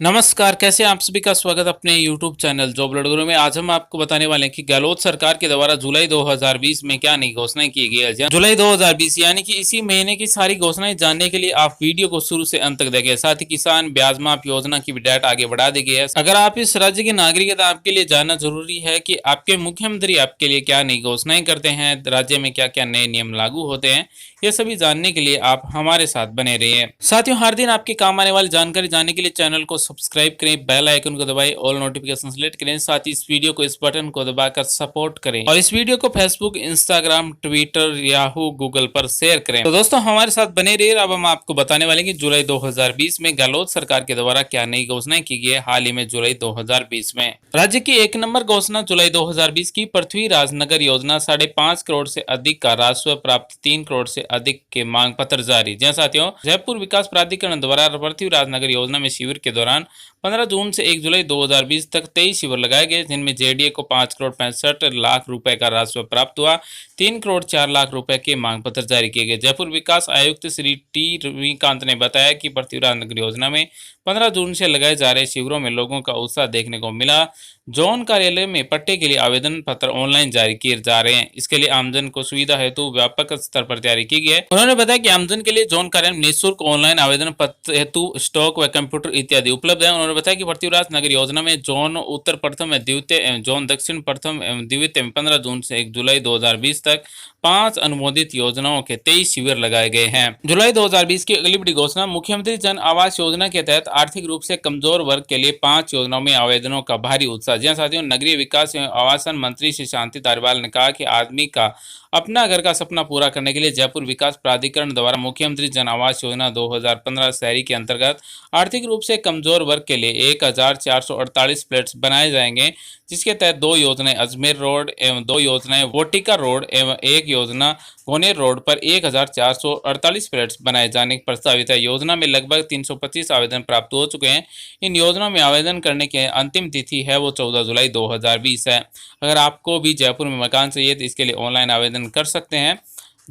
नमस्कार, कैसे हैं आप सभी का स्वागत अपने YouTube चैनल जॉब लड़गुरु में। आज हम आपको बताने वाले हैं कि गहलोत सरकार के द्वारा जुलाई 2020 में क्या नई घोषणाएं की गई है। जुलाई 2020 यानी कि इसी महीने की सारी घोषणाएं जानने के लिए आप वीडियो को शुरू से अंत तक देखें। साथ ही किसान ब्याज माफ योजना की भी डेट आगे बढ़ा दी गई है। अगर आप इस राज्य के नागरिक हैं तो आपके लिए जानना जरूरी है कि आपके मुख्यमंत्री आपके लिए क्या नई घोषणाएं करते हैं, राज्य में क्या क्या नए नियम लागू होते हैं। ये सभी जानने के लिए आप हमारे साथ बने रहिए। साथियों, हर दिन आपके काम आने वाली जानकारी जानने के लिए चैनल को सब्सक्राइब करें, बेल आइकन को दबाएं, ऑल नोटिफिकेशन सेलेक्ट करें। साथ ही इस वीडियो को इस बटन को दबाकर सपोर्ट करें और इस वीडियो को Facebook, Instagram, Twitter, Yahoo, Google पर शेयर करें। तो दोस्तों, हमारे साथ बने रहिए। अब हम आपको बताने वाले हैं कि जुलाई 2020 में गहलोत सरकार के द्वारा क्या नई घोषणाएं की गई है। हाल ही में जुलाई 2020 में राज्य की एक नंबर घोषणा जुलाई 2020 की पृथ्वी राजनगर योजना 5.5 करोड़ से अधिक का राजस्व प्राप्त, 3 करोड़ से अधिक के मांग पत्र जारी। जी साथियों, जयपुर विकास प्राधिकरण द्वारा पृथ्वी राजनगर योजना में शिविर के दौरान 15 जून से 1 जुलाई 2020 तक 23 शिविर लगाए गए, जिनमें जेडीए को 5 करोड़ 65 लाख रुपए का राजस्व प्राप्त हुआ। 3 करोड़ 4 लाख रुपए के मांग पत्र जारी किए गए। जयपुर विकास आयुक्त श्री टी रविकांत ने बताया कि पृथ्वी राजनगर योजना में 15 जून से लगाए जा रहे शिविरों में लोगों का उत्साह देखने को मिला। जोन कार्यालय में पट्टे के लिए आवेदन पत्र ऑनलाइन जारी किए जा रहे हैं। इसके लिए आमजन को सुविधा हेतु व्यापक स्तर पर तैयारी की गई है। उन्होंने बताया कि आमजन के लिए जोन कार्यालय में निःशुल्क ऑनलाइन आवेदन पत्र हेतु स्टॉक व कंप्यूटर इत्यादि उपलब्ध है। उन्होंने बताया कि पृथ्वीराज नगर योजना में जोन उत्तर प्रथम एवं द्वितीय एवं जोन दक्षिण प्रथम एवं द्वितीय 15 जून से 1 जुलाई 2020 तक 5 अनुमोदित योजनाओं के 23 शिविर लगाए गए हैं। जुलाई 2020 की अगली बड़ी घोषणा, मुख्यमंत्री जन आवास योजना के तहत आर्थिक रूप से कमजोर वर्ग के लिए 5 योजनाओं में आवेदनों का भारी उत्साह। जी साथियों, नगरीय विकास एवं आवासन मंत्री श्री शांति धारीवाल ने कहा कि आदमी का अपना घर का सपना पूरा करने के लिए जयपुर विकास प्राधिकरण द्वारा मुख्यमंत्री जन आवास योजना 2015 शहरी के अंतर्गत आर्थिक रूप से कमजोर वर्ग के लिए 1448 फ्लैट्स बनाए जाएंगे, जिसके तहत 2 योजनाएं अजमेर रोड एवं 2 योजनाएं वोटिका रोड एवं 1 योजना कोनेर रोड पर 1448 फ्लैट्स बनाए जाने की प्रस्तावित है। योजना में लगभग 325 आवेदन प्राप्त हो चुके हैं। इन योजनाओं में आवेदन करने की अंतिम तिथि है वो 14 जुलाई 2020 है। अगर आपको भी जयपुर में मकान चाहिए तो इसके लिए ऑनलाइन आवेदन कर सकते हैं।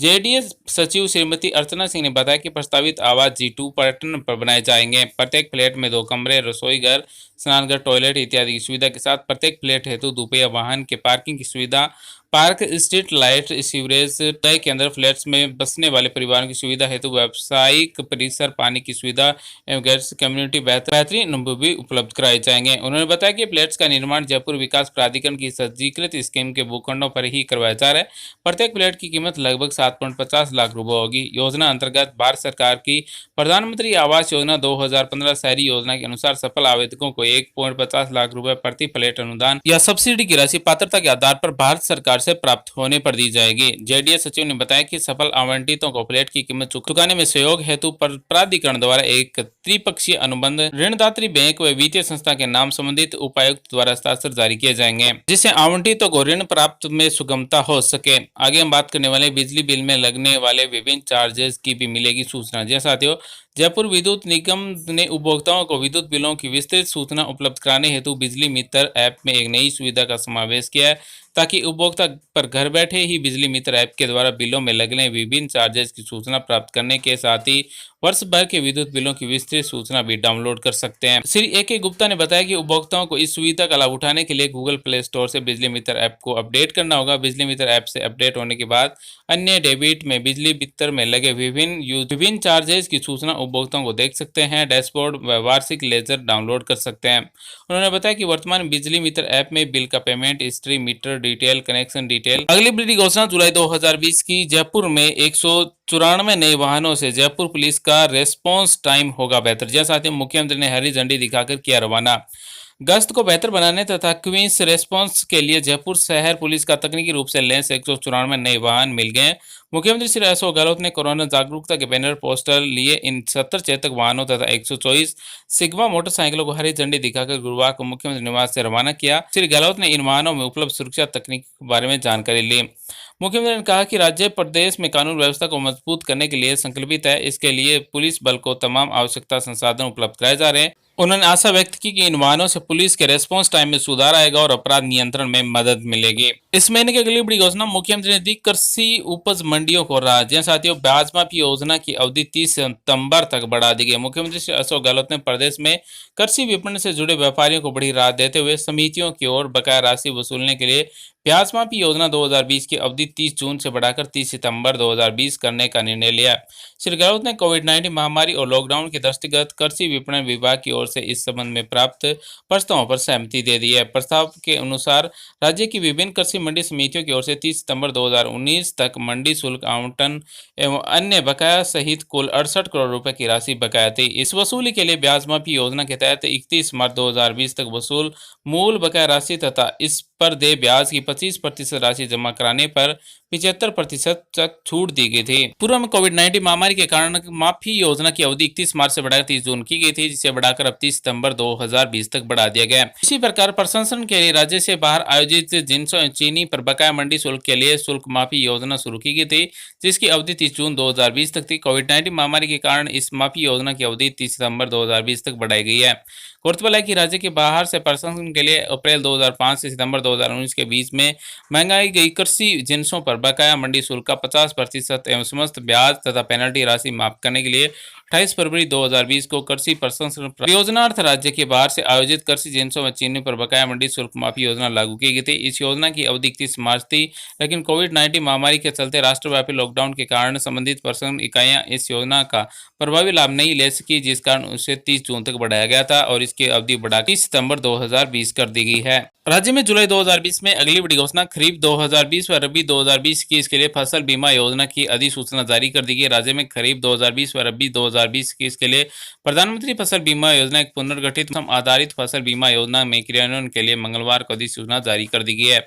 जेडीएस सचिव श्रीमती अर्चना सिंह ने बताया कि प्रस्तावित आवास G2 पैटर्न पर बनाए जाएंगे। प्रत्येक फ्लैट में 2 कमरे, रसोई घर, स्नानघर, टॉयलेट इत्यादि की सुविधा के साथ प्रत्येक फ्लैट हेतु दोपहिया वाहन के पार्किंग की सुविधा, पार्क, स्ट्रीट लाइट, सीवरेज तय के अंदर फ्लैट्स में बसने वाले परिवारों की सुविधा हेतु व्यावसायिक परिसर, पानी की सुविधा एवं गैर कम्युनिटी बेहतरीन अनुभव भी उपलब्ध कराए जाएंगे। उन्होंने बताया कि फ्लैट्स का निर्माण जयपुर विकास प्राधिकरण की सज्जीकृत स्कीम के भूखंडों पर ही करवाया जा रहा है। प्रत्येक फ्लैट की कीमत लगभग 7.50 लाख रुपए होगी। योजना अंतर्गत भारत सरकार की प्रधानमंत्री आवास योजना 2015 शहरी योजना के अनुसार सफल आवेदकों को 1.50 लाख रुपए प्रति फ्लैट अनुदान या सब्सिडी की राशि पात्रता के आधार पर भारत सरकार से प्राप्त होने पर दी जाएगी। जेडीएस सचिव ने बताया कि सफल आवंटितों को फ्लैट की कीमत चुकाने में सहयोग हेतु प्राधिकरण द्वारा एक त्रिपक्षीय अनुबंध ऋणदात्री बैंक व वित्तीय संस्था के नाम संबंधित उपायुक्त द्वारा हस्ताक्षर जारी किए जाएंगे, जिससे आवंटितों को ऋण प्राप्त में सुगमता हो सके। आगे हम बात करने वाले बिजली बिल में लगने वाले विभिन्न चार्जेस की भी मिलेगी सूचना। जैसा साथियों, जयपुर विद्युत निगम ने उपभोक्ताओं को विद्युत बिलों की विस्तृत सूचना उपलब्ध कराने हेतु बिजली मित्र ऐप में एक नई सुविधा का समावेश किया है, ताकि उपभोक्ता पर घर बैठे ही बिजली मित्र ऐप के द्वारा बिलों में लगने विभिन्न चार्जेस की सूचना प्राप्त करने के साथ ही वर्ष भर के विद्युत बिलों की विस्तृत सूचना भी डाउनलोड कर सकते हैं। श्री ए.के. गुप्ता ने बताया कि उपभोक्ताओं को इस सुविधा का लाभ उठाने के लिए गूगल प्ले स्टोर से बिजली मित्र ऐप को अपडेट करना होगा। बिजली मित्र ऐप से अपडेट होने के बाद अन्य डेबिट में बिजली मित्र में लगे विभिन्न चार्जेस की सूचना उपभोक्ताओं को देख सकते हैं। डैशबोर्ड व वार्षिक लेजर डाउनलोड कर सकते हैं। उन्होंने बताया कि वर्तमान बिजली मित्र ऐप में बिल का payment history, meter detail, connection detail. अगली बड़ी घोषणा जुलाई 2020 की, जयपुर में 194 नए वाहनों से जयपुर पुलिस का रेस्पॉन्स टाइम होगा बेहतर। जैसा साथ ही मुख्यमंत्री ने हरी झंडी दिखाकर किया रवाना। गश्त को बेहतर बनाने तथा क्विंस रेस्पॉन्स के लिए जयपुर शहर पुलिस का तकनीकी रूप से लैस 194 नए वाहन मिल गए। मुख्यमंत्री श्री अशोक गहलोत ने कोरोना जागरूकता के बैनर पोस्टर लिए इन 70 चेतक वाहनों तथा 124 सिग्मा मोटरसाइकिलों को हरी झंडी दिखाकर गुरुवार को मुख्यमंत्री निवास से रवाना किया। श्री गहलोत ने इन वाहनों में उपलब्ध सुरक्षा तकनीक के बारे में जानकारी ली। मुख्यमंत्री ने कहा कि राज्य प्रदेश में कानून व्यवस्था को मजबूत करने के लिए संकल्पित है। इसके लिए पुलिस बल को तमाम आवश्यकता संसाधन उपलब्ध कराए जा रहे हैं। उन्होंने आशा व्यक्त की कि इन वाहनों से पुलिस के रेस्पॉन्स टाइम में सुधार आएगा और अपराध नियंत्रण में मदद मिलेगी। इस महीने की अगली बड़ी घोषणा मुख्यमंत्री ने दी, कृषि उपज मंडियों को राहत। जी साथियों, ब्याज माफी योजना की अवधि 30 सितंबर तक बढ़ा दी गई। मुख्यमंत्री श्री अशोक गहलोत ने प्रदेश में कृषि विपणन से जुड़े व्यापारियों को बड़ी राहत देते हुए समितियों की ओर बकाया राशि वसूलने के लिए ब्याज माफी योजना 2020 की अवधि 30 जून से बढ़ाकर 30 सितंबर 2020 करने का निर्णय लिया। श्री गहलोत ने कोविड-19 महामारी और लॉकडाउन के दृष्टिगत कृषि विपणन विभाग की ओर से इस संबंध में प्राप्त प्रस्तावों पर सहमति दे दी है। प्रस्ताव के अनुसार राज्य की विभिन्न कृषि मंडी समितियों की ओर से 30 सितंबर 2019 तक मंडी शुल्क आवंटन एवं अन्य बकाया सहित कुल 68 करोड़ रुपए की राशि बकाया थी। इस वसूली के लिए ब्याज माफी योजना के तहत 31 मार्च 2020 तक वसूल मूल बकाया राशि तथा इस पर देय ब्याज की 25% राशि जमा कराने पर 75% तक छूट दी गई थी। पूर्व में कोविड-19 महामारी के कारण माफी योजना की अवधि 31 मार्च से बढ़ाकर 30 जून की गई थी, जिसे बढ़ाकर अब 30 सितंबर 2020 तक बढ़ा दिया गया। इसी प्रकार प्रशासन के लिए राज्य से बाहर आयोजित जिनसों चीनी पर बकाया मंडी शुल्क के लिए शुल्क माफी योजना शुरू की गई थी, जिसकी अवधि 30 जून 2020 तक थी। कोविड-19 महामारी के कारण इस माफी योजना की अवधि 30 सितंबर 2020 तक बढ़ाई गई है। गौरतलब है कि राज्य के बाहर से प्रशासन के लिए अप्रैल 2005 से सितंबर 2019 के बीच में महंगाई गई कृषि जिनसों पर बकाया मंडी शुल्क का 50% एवं समस्त ब्याज तथा पेनल्टी राशि माफ करने के लिए 28 फरवरी 2020 को कृषि प्रसंस्करण योजनार्थ राज्य के बाहर से आयोजित कृषि जिनसों व चीनी पर बकाया मंडी शुल्क माफी योजना लागू की गई थी। इस योजना की अवधि 31 मार्च थी, लेकिन कोविड-19 महामारी के चलते राष्ट्रव्यापी लॉकडाउन के कारण संबंधित प्रसंस्करण इकाइयां इस योजना का प्रभावी लाभ नहीं ले सकी, जिस कारण उसे 30 जून तक बढ़ाया गया था और इसकी अवधि बढ़ाकर 30 सितंबर 2020 कर दी गई है। राज्य में जुलाई 2020 में अगली बड़ी घोषणा, खरीफ 2020 व रबी 2020 की इसके लिए फसल बीमा योजना की अधिसूचना जारी कर दी गई। राज्य में खरीफ 2020 व रबी 2020 की इसके लिए प्रधानमंत्री फसल बीमा योजना एक पुनर्गठित आधारित फसल बीमा योजना में क्रियान्वयन के लिए मंगलवार को अधिसूचना जारी कर दी गई है।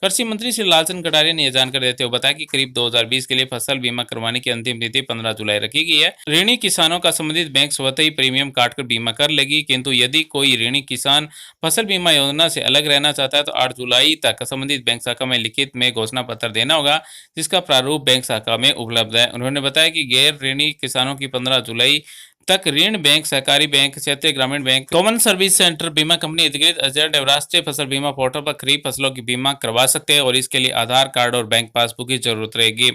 कृषि मंत्री श्री लालचंद कटारिया ने यह जानकारी देते हुए बताया कि करीब 2020 के लिए फसल बीमा करवाने की अंतिम तिथि 15 जुलाई रखी गई है। ऋणी किसानों का संबंधित बैंक स्वतः ही प्रीमियम काटकर बीमा कर लेगी, किंतु यदि कोई ऋणी किसान फसल बीमा योजना से अलग रहना चाहता है तो 8 जुलाई तक संबंधित बैंक शाखा में लिखित में घोषणा पत्र देना होगा, जिसका प्रारूप बैंक शाखा में उपलब्ध है। उन्होंने बताया कि गैर ऋणी किसानों की 15 जुलाई तक ऋण बैंक, सहकारी बैंक, क्षेत्रीय ग्रामीण बैंक, कॉमन सर्विस सेंटर, बीमा कंपनी, अधिकृत एजेंट एवं राष्ट्रीय फसल बीमा पोर्टल पर खरीफ फसलों की बीमा करवा सकते हैं और इसके लिए आधार कार्ड और बैंक पासबुक की जरूरत रहेगी।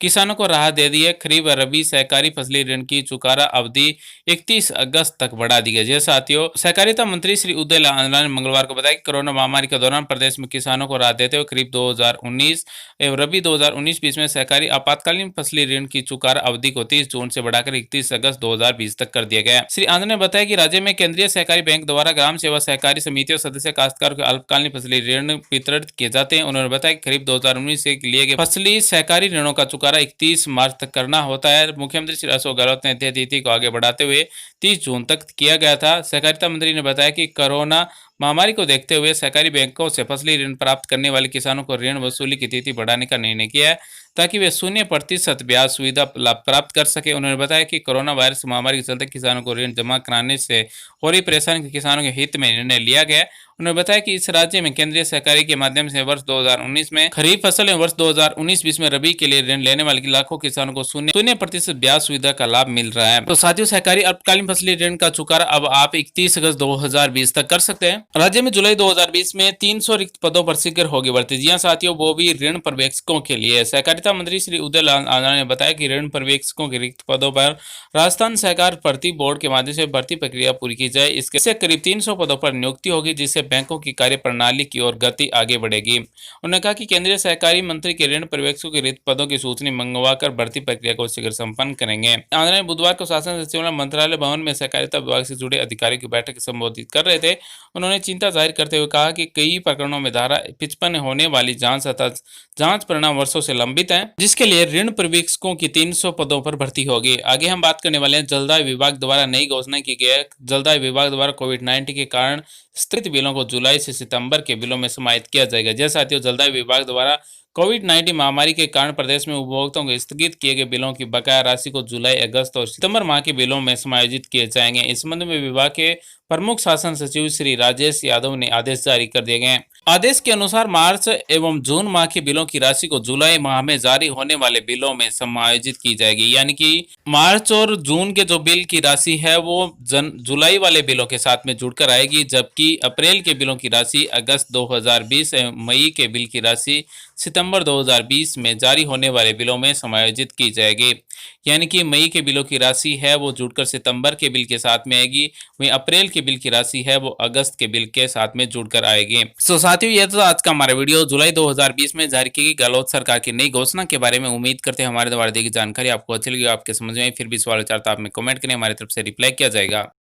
किसानों को राहत दे दी है। खरीफ व रबी सहकारी फसली ऋण की चुकारा अवधि 31 अगस्त तक बढ़ा दी गई है। साथियों, सहकारिता मंत्री श्री उदयलाल आंजना ने मंगलवार को बताया कि कोरोना महामारी के दौरान प्रदेश में किसानों को राहत देते हुए खरीफ 2019 एवं रबी 2019 बीच में सहकारी आपातकालीन फसली ऋण की चुकारा अवधि को 30 जून से बढ़ाकर 31 अगस्त 2020 तक कर दिया गया। श्री आंध्र ने बताया कि राज्य में केंद्रीय सहकारी बैंक द्वारा ग्राम सेवा सहकारी समितियों सदस्य काश्तकारों के अल्पकालीन फसली ऋण वितरित किए जाते हैं। उन्होंने बताया कि खरीफ 2019 से लिए गए फसली सहकारी ऋणों का चुकारा 31 मार्च तक करना होता है। मुख्यमंत्री श्री अशोक गहलोत ने तिथि को आगे बढ़ाते हुए 30 जून तक किया गया था। सहकारिता मंत्री ने बताया कि कोरोना महामारी को देखते हुए सहकारी बैंकों से फसली ऋण प्राप्त करने वाले किसानों को ऋण वसूली की तिथि बढ़ाने का निर्णय किया है, ताकि वे 0% ब्याज सुविधा लाभ प्राप्त कर सके। उन्होंने बताया कि कोरोना वायरस महामारी के चलते किसानों को ऋण जमा कराने से हो रही परेशानी के किसानों के हित में निर्णय लिया गया। उन्होंने बताया कि इस राज्य में केंद्रीय सहकारी के माध्यम से वर्ष 2019 में खरीफ फसल एवं वर्ष 2019-20 में रबी के लिए ऋण लेने वाले लाखों किसानों को 0% ब्याज सुविधा का लाभ मिल रहा है। तो साथियों, सहकारी अल्पकालीन फसली ऋण का चुकारा अब आप 31 अगस्त 2020 तक कर सकते हैं। राज्य में जुलाई 2020 में 300 रिक्त पदों पर शीघ्र होगी भर्ती। जी हां साथियों, वो भी ऋण पर्यवेक्षकों के लिए। सहकारिता मंत्री श्री उदयलाल आंजना ने बताया कि ऋण पर्यवेक्षकों के रिक्त पदों पर राजस्थान सहकार भर्ती बोर्ड के माध्यम से भर्ती प्रक्रिया पूरी की जाए। इससे करीब 300 पदों पर नियुक्ति होगी, जिससे बैंकों की कार्य प्रणाली की ओर गति आगे बढ़ेगी। उन्होंने कहा कि केंद्रीय सहकारी मंत्री के ऋण पर्यवेक्षकों के रिक्त पदों की सूचना मंगवाकर भर्ती प्रक्रिया को शीघ्र संपन्न करेंगे। आंध्र ने बुधवार को शासन सचिवालय मंत्रालय भवन में सहकारिता विभाग से जुड़े अधिकारियों की बैठक संबोधित कर रहे थे। उन्होंने चिंता जाहिर करते हुए कहा कि कई प्रकरणों में धारा 55 होने वाली जांच तथा जांच परिणाम वर्षों से लंबित है, जिसके लिए ऋण पर्यवेक्षकों की 300 पदों पर भर्ती होगी। आगे हम बात करने वाले हैं जलदाय विभाग द्वारा नई घोषणा की गई है। जलदाय विभाग द्वारा कोविड-19 के कारण स्थगित बिलों को जुलाई से सितंबर के बिलों में समाहित किया जाएगा। जैसे साथियों, जलदाय विभाग द्वारा कोविड-19 महामारी के कारण प्रदेश में उपभोक्ताओं को स्थगित किए गए बिलों की बकाया राशि को जुलाई, अगस्त और सितंबर माह के बिलों में समायोजित किए जाएंगे। इस संबंध में विभाग के प्रमुख शासन सचिव श्री राजेश राजेश यादव ने आदेश जारी कर दिए गए हैं। आदेश के अनुसार मार्च एवं जून माह के बिलों की राशि को जुलाई माह में जारी होने वाले बिलों में समायोजित की जाएगी। यानी कि मार्च और जून के जो बिल की राशि है वो जुलाई वाले बिलों के साथ में जुड़कर आएगी, जबकि अप्रैल के बिलों की राशि अगस्त 2020 एवं मई के बिल की राशि सितंबर 2020 में जारी होने वाले बिलों में समायोजित की जाएगी। यानी कि मई के बिलों की राशि है वो जुड़कर सितंबर के बिल के साथ में आएगी, वहीं अप्रैल के बिल की राशि है वो अगस्त के बिल के साथ में जुड़कर आएगी। सो साथियों, ये तो आज का हमारा वीडियो जुलाई 2020 में जारी की गई गहलोत सरकार की नई घोषणा के बारे में। उम्मीद करते हैं हमारे द्वारा दी गई जानकारी आपको अच्छी लगी, आपके समझ में आई। फिर भी सवाल विचार तो आप में कमेंट करें, हमारी तरफ से रिप्लाई किया जाएगा।